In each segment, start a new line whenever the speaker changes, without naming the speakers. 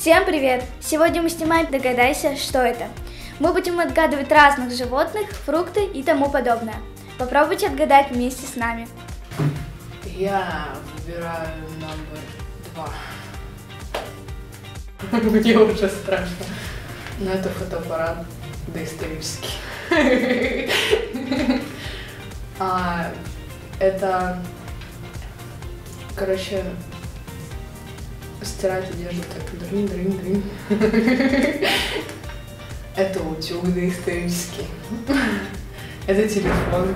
Всем привет! Сегодня мы снимаем «Догадайся, что это?». Мы будем отгадывать разных животных, фрукты и тому подобное. Попробуйте отгадать вместе с нами.
Я выбираю номер 2. Мне уже страшно. Но это фотоаппарат доисторический. Это, короче, стирать одежду так дрынь. Это утюг доисторический. Это телефон.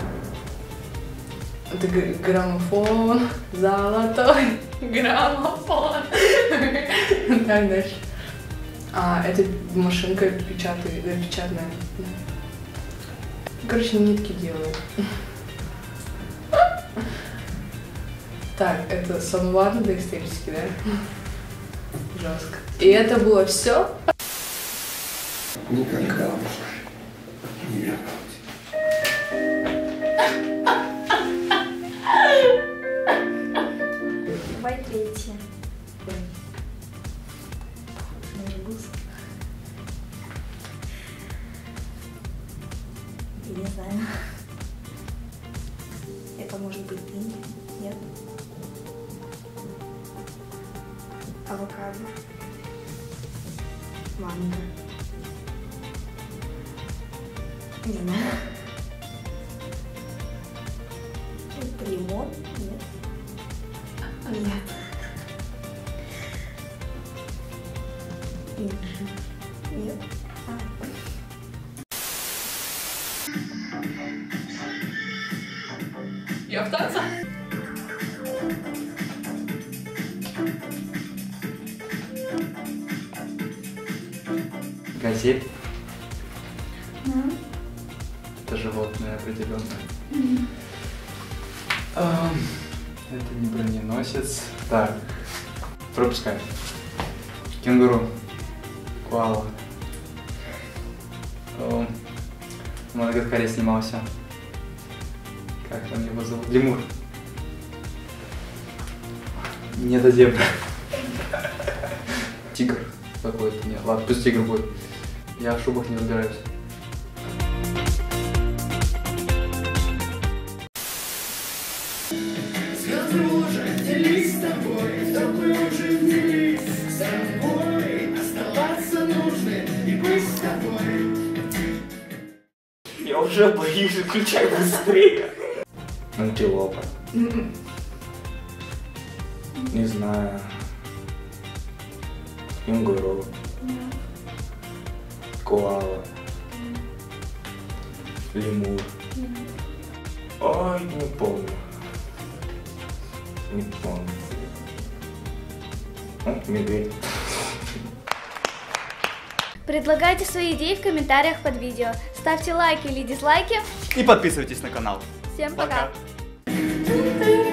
Это граммофон. Золотой граммофон. Так, дальше. Это машинка печатная. Короче, нитки делают. Так, это самовар доисторический, да? Жестко. И это было все.
Никогда уже не вернуть.
Давай третье. Я не знаю. Это может быть дынь? Нет? Авокадо. Манго. Не знаю. Это лимон? Нет. Нет. Нет.
Я в танце.
Газель. Это животное определенное. Это не броненосец. Так, пропускай. Кенгуру. Коала. В Мадагаскаре снимался. Как там его зовут? Лемур. Не это зебра. Тигр какой-то. Нет, ладно, пусть тигр будет. Я в шубах не разбираюсь.
Звезды уже делись с тобой, в такой уже делись с тобой. Оставаться нужно и быть с тобой.
Я уже боюсь, включай быстрее. Антилопа. Не знаю. Кенгуру. Коала. Лемур. Ой, не помню. Не помню. Медведь.
Предлагайте свои идеи в комментариях под видео. Ставьте лайки или дизлайки.
И подписывайтесь на канал.
Всем пока.
Пока.